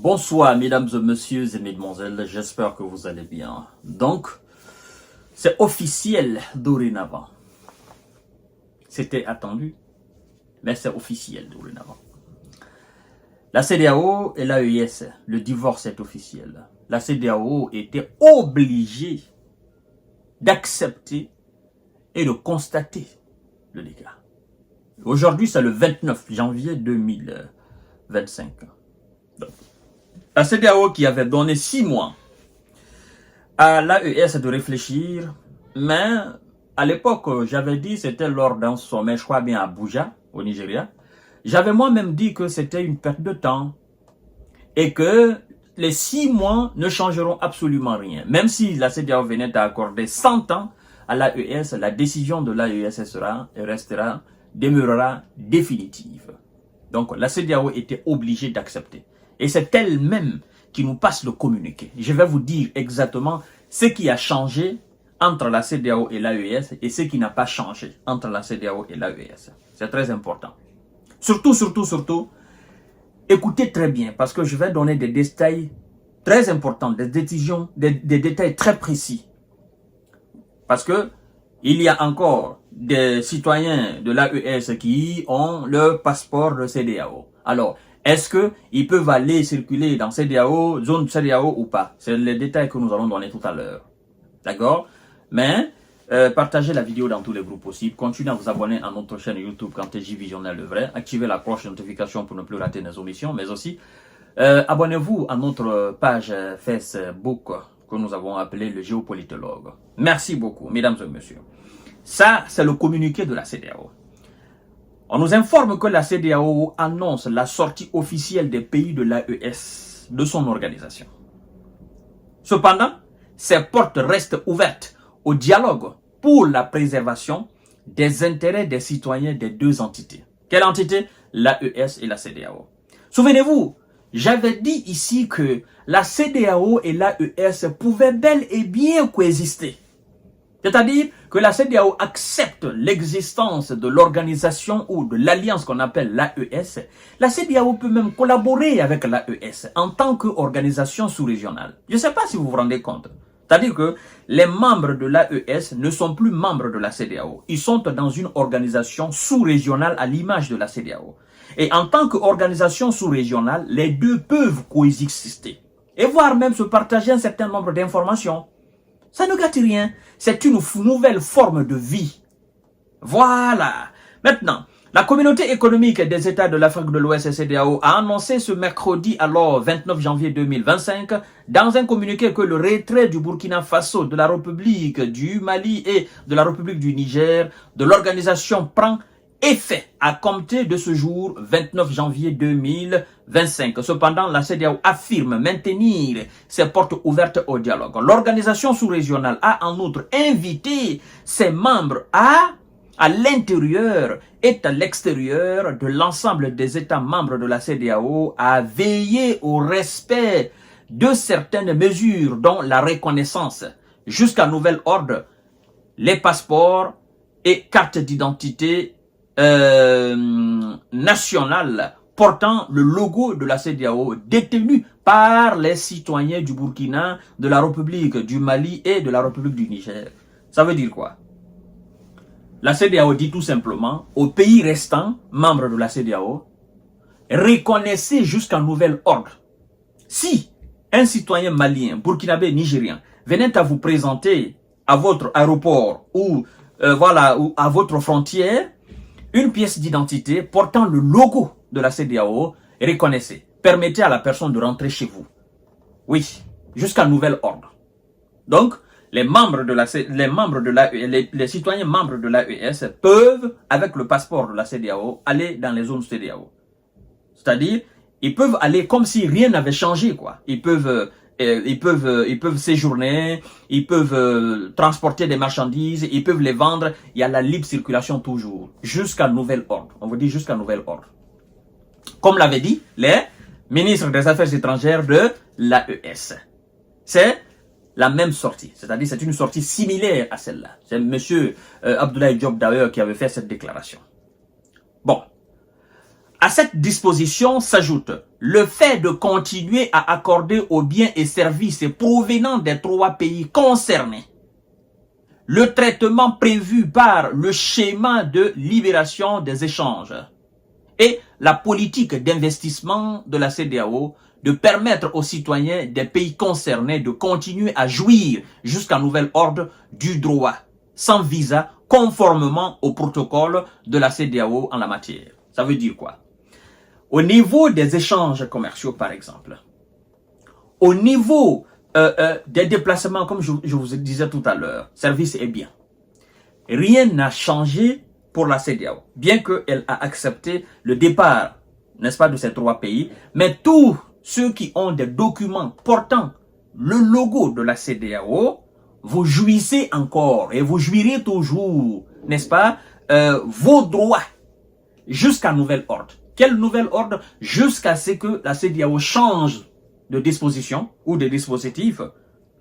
Bonsoir mesdames et messieurs et mesdemoiselles, j'espère que vous allez bien. Donc, c'est officiel dorénavant. C'était attendu, mais c'est officiel dorénavant. La CEDEAO et l'AES, le divorce est officiel. La CEDEAO était obligée d'accepter et de constater le dégât. Aujourd'hui, c'est le 29 janvier 2025. Donc, la CEDEAO qui avait donné 6 mois à l'AES de réfléchir, mais à l'époque, j'avais dit, c'était lors d'un sommet, je crois bien à Abuja, au Nigeria, j'avais moi-même dit que c'était une perte de temps et que les 6 mois ne changeront absolument rien. Même si la CEDEAO venait à accorder 100 ans à l'AES, la décision de l'AES demeurera définitive. Donc la CEDEAO était obligée d'accepter. Et c'est elle-même qui nous passe le communiqué. Je vais vous dire exactement ce qui a changé entre la CEDEAO et l'AES et ce qui n'a pas changé entre la CEDEAO et l'AES. C'est très important. Surtout, écoutez très bien parce que je vais donner des détails très importants, des décisions, des détails très précis. Parce que il y a encore des citoyens de l'AES qui ont leur passeport de CEDEAO. Alors, est-ce qu'ils peuvent aller circuler dans CEDEAO, zone CEDEAO ou pas? C'est les détails que nous allons donner tout à l'heure. D'accord? Mais, partagez la vidéo dans tous les groupes possibles. Continuez à vous abonner à notre chaîne YouTube Kanteji Visionnaire le vrai. Activez la cloche de notification pour ne plus rater nos émissions. Mais aussi, abonnez-vous à notre page Facebook que nous avons appelée le géopolitologue. Merci beaucoup, mesdames et messieurs. Ça, c'est le communiqué de la CEDEAO. On nous informe que la CEDEAO annonce la sortie officielle des pays de l'AES de son organisation. Cependant, ces portes restent ouvertes au dialogue pour la préservation des intérêts des citoyens des deux entités. Quelle entité? L'AES et la CEDEAO. Souvenez-vous, j'avais dit ici que la CEDEAO et l'AES pouvaient bel et bien coexister. C'est-à-dire que la CEDEAO accepte l'existence de l'organisation ou de l'alliance qu'on appelle l'AES. La CEDEAO peut même collaborer avec l'AES en tant qu'organisation sous-régionale. Je ne sais pas si vous vous rendez compte. C'est-à-dire que les membres de l'AES ne sont plus membres de la CEDEAO. Ils sont dans une organisation sous-régionale à l'image de la CEDEAO. Et en tant qu'organisation sous-régionale, les deux peuvent coexister. Et voire même se partager un certain nombre d'informations. Ça ne gâte rien. C'est une nouvelle forme de vie. Voilà. Maintenant, la communauté économique des États de l'Afrique de l'Ouest CEDEAO a annoncé ce mercredi, alors 29 janvier 2025, dans un communiqué que le retrait du Burkina Faso, de la République du Mali et de la République du Niger de l'organisation prend effet à compter de ce jour 29 janvier 2025. Cependant, la CEDEAO affirme maintenir ses portes ouvertes au dialogue. L'organisation sous-régionale a en outre invité ses membres à l'intérieur et à l'extérieur de l'ensemble des États membres de la CEDEAO à veiller au respect de certaines mesures dont la reconnaissance jusqu'à nouvel ordre, les passeports et cartes d'identité nationale portant le logo de la CEDEAO détenu par les citoyens du Burkina, de la République du Mali et de la République du Niger. Ça veut dire quoi? La CEDEAO dit tout simplement aux pays restants, membres de la CEDEAO, reconnaissez jusqu'à nouvel ordre. Si un citoyen malien, burkinabé, nigérien venait à vous présenter à votre aéroport ou ou à votre frontière une pièce d'identité portant le logo de la CEDEAO, reconnaissez. Permettez à la personne de rentrer chez vous. Oui, jusqu'à nouvel ordre. Donc, les citoyens membres de l'AES peuvent, avec le passeport de la CEDEAO, aller dans les zones CEDEAO. C'est-à-dire, ils peuvent aller comme si rien n'avait changé, quoi. Ils peuvent séjourner, ils peuvent transporter des marchandises, ils peuvent les vendre. Il y a la libre circulation toujours, jusqu'à nouvel ordre. On vous dit jusqu'à nouvel ordre. Comme l'avaient dit les ministres des Affaires étrangères de l'AES. C'est la même sortie, c'est-à-dire c'est une sortie similaire à celle-là. C'est M. Abdoulaye Diop d'ailleurs qui avait fait cette déclaration. Bon. À cette disposition s'ajoute le fait de continuer à accorder aux biens et services provenant des 3 pays concernés le traitement prévu par le schéma de libération des échanges et la politique d'investissement de la CEDEAO de permettre aux citoyens des pays concernés de continuer à jouir jusqu'à nouvel ordre du droit sans visa conformément au protocole de la CEDEAO en la matière. Ça veut dire quoi? Au niveau des échanges commerciaux, par exemple, au niveau des déplacements, comme je vous disais tout à l'heure, services et biens, rien n'a changé pour la CEDEAO, bien qu'elle a accepté le départ, n'est-ce pas, de ces 3 pays, mais tous ceux qui ont des documents portant le logo de la CEDEAO, vous jouissez encore et vous jouirez toujours, n'est-ce pas, vos droits jusqu'à nouvel ordre. Quel nouvel ordre? Jusqu'à ce que la CEDEAO change de disposition ou de dispositif,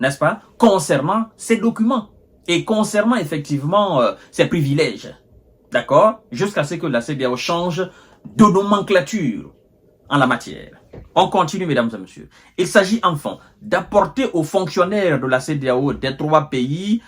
n'est-ce pas, concernant ces documents et concernant effectivement ces privilèges. D'accord? Jusqu'à ce que la CEDEAO change de nomenclature en la matière. On continue, mesdames et messieurs. Il s'agit enfin d'apporter aux fonctionnaires de la CEDEAO des 3 pays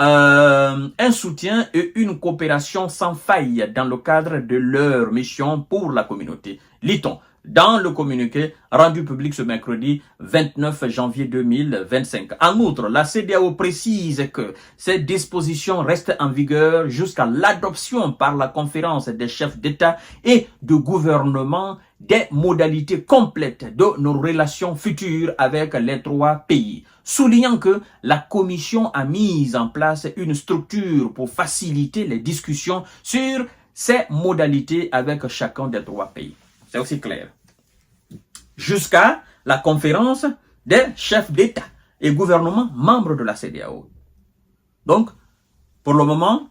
un soutien et une coopération sans faille dans le cadre de leur mission pour la communauté. Lit-on dans le communiqué rendu public ce mercredi 29 janvier 2025. En outre, la CEDEAO précise que ces dispositions restent en vigueur jusqu'à l'adoption par la conférence des chefs d'État et de gouvernement des modalités complètes de nos relations futures avec les 3 pays, soulignant que la Commission a mis en place une structure pour faciliter les discussions sur ces modalités avec chacun des 3 pays. C'est aussi clair. Jusqu'à la conférence des chefs d'État et gouvernement membres de la CEDEAO. Donc, pour le moment,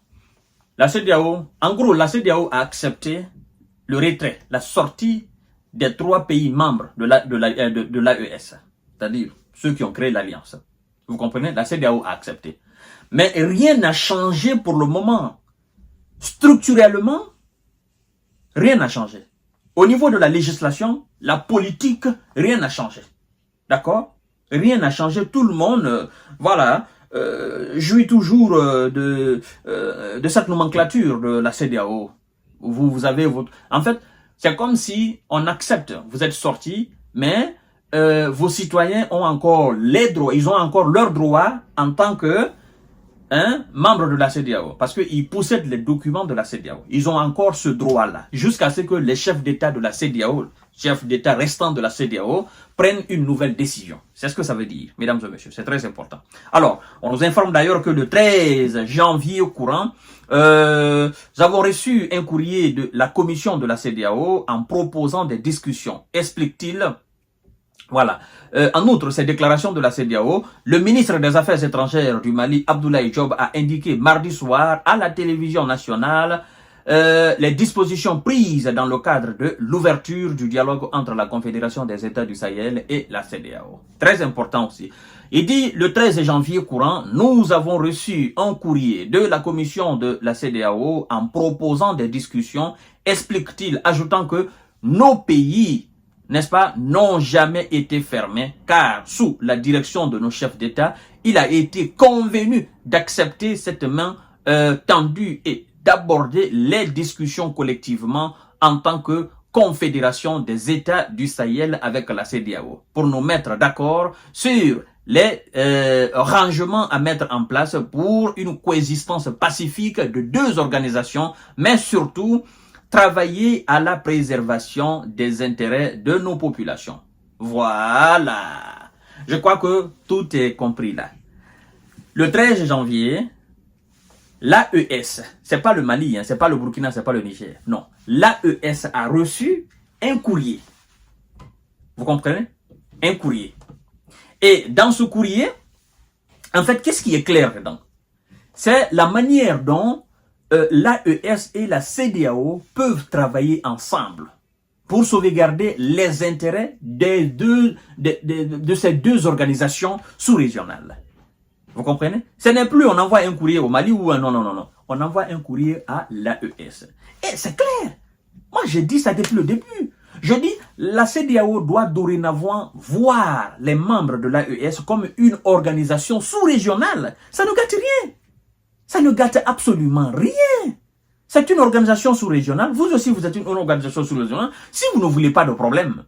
la CEDEAO, en gros, la CEDEAO a accepté le retrait, la sortie des 3 pays membres de l'AES, c'est-à-dire ceux qui ont créé l'alliance. Vous comprenez? La CEDEAO a accepté. Mais rien n'a changé pour le moment. Structurellement, rien n'a changé. Au niveau de la législation, la politique, rien n'a changé. D'accord? Rien n'a changé. Tout le monde, voilà, jouit toujours de cette nomenclature de la CEDEAO. Vous avez votre... En fait, c'est comme si on accepte, vous êtes sortis, mais vos citoyens ont encore les droits, ils ont encore leurs droits en tant que membres de la CEDEAO, parce qu'ils possèdent les documents de la CEDEAO. Ils ont encore ce droit-là, jusqu'à ce que les chefs d'État de la CEDEAO, chefs d'État restants de la CEDEAO, prennent une nouvelle décision. C'est ce que ça veut dire, mesdames et messieurs, c'est très important. Alors, on nous informe d'ailleurs que le 13 janvier au courant, nous avons reçu un courrier de la commission de la CEDEAO en proposant des discussions, explique-t-il. Voilà. En outre, ces déclarations de la CEDEAO, le ministre des Affaires étrangères du Mali, Abdoulaye Diop, a indiqué mardi soir à la télévision nationale les dispositions prises dans le cadre de l'ouverture du dialogue entre la Confédération des États du Sahel et la CEDEAO. Très important aussi. Il dit, le 13 janvier courant, nous avons reçu un courrier de la commission de la CEDEAO en proposant des discussions, explique-t-il, ajoutant que nos pays, n'est-ce pas, n'ont jamais été fermés, car sous la direction de nos chefs d'État, il a été convenu d'accepter cette main tendue et d'aborder les discussions collectivement en tant que confédération des États du Sahel avec la CEDEAO, pour nous mettre d'accord sur les rangements à mettre en place pour une coexistence pacifique de 2 organisations, mais surtout travailler à la préservation des intérêts de nos populations. Voilà. Je crois que tout est compris là. Le 13 janvier, l'AES, c'est pas le Mali, hein, c'est pas le Burkina, c'est pas le Niger. Non. L'AES a reçu un courrier. Vous comprenez? Un courrier. Et dans ce courrier, en fait, qu'est-ce qui est clair dedans? C'est la manière dont l'AES et la CEDEAO peuvent travailler ensemble pour sauvegarder les intérêts de ces 2 organisations sous-régionales. Vous comprenez? Ce n'est plus on envoie un courrier au Mali ou non. On envoie un courrier à l'AES. Et c'est clair. Moi, j'ai dit ça depuis le début. Je dis, la CEDEAO doit dorénavant voir les membres de l'AES comme une organisation sous-régionale. Ça ne gâte rien. Ça ne gâte absolument rien. C'est une organisation sous-régionale. Vous aussi, vous êtes une organisation sous-régionale. Si vous ne voulez pas de problème,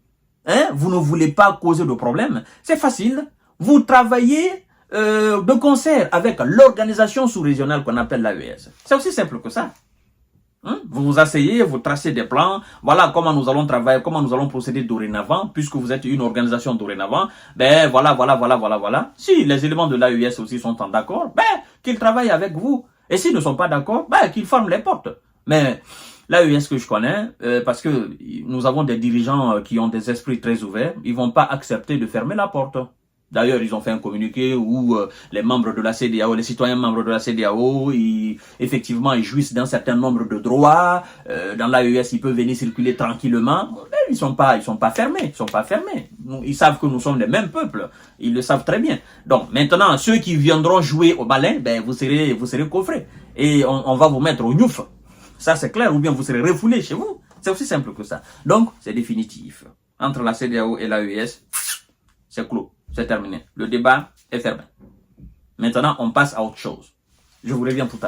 hein, vous ne voulez pas causer de problème, c'est facile. Vous travaillez de concert avec l'organisation sous-régionale qu'on appelle l'AES. C'est aussi simple que ça. Hein? Vous vous asseyez, vous tracez des plans, voilà comment nous allons travailler, comment nous allons procéder dorénavant, puisque vous êtes une organisation dorénavant, ben voilà. Si les éléments de l'AES aussi sont en d'accord, ben qu'ils travaillent avec vous. Et s'ils ne sont pas d'accord, ben qu'ils ferment les portes. Mais l'AES que je connais, parce que nous avons des dirigeants qui ont des esprits très ouverts, ils vont pas accepter de fermer la porte. D'ailleurs, ils ont fait un communiqué où les membres de la CEDEAO, les citoyens membres de la CEDEAO, effectivement, ils jouissent d'un certain nombre de droits. Dans l'AES, ils peuvent venir circuler tranquillement. Mais ils sont pas fermés. Ils savent que nous sommes les mêmes peuples. Ils le savent très bien. Donc, maintenant, ceux qui viendront jouer au balai, ben, vous serez coffrés. Et on va vous mettre au gnouf. Ça, c'est clair. Ou bien vous serez refoulés chez vous. C'est aussi simple que ça. Donc, c'est définitif. Entre la CEDEAO et l'AES, c'est clos. C'est terminé. Le débat est fermé. Maintenant, on passe à autre chose. Je vous reviens tout à l'heure.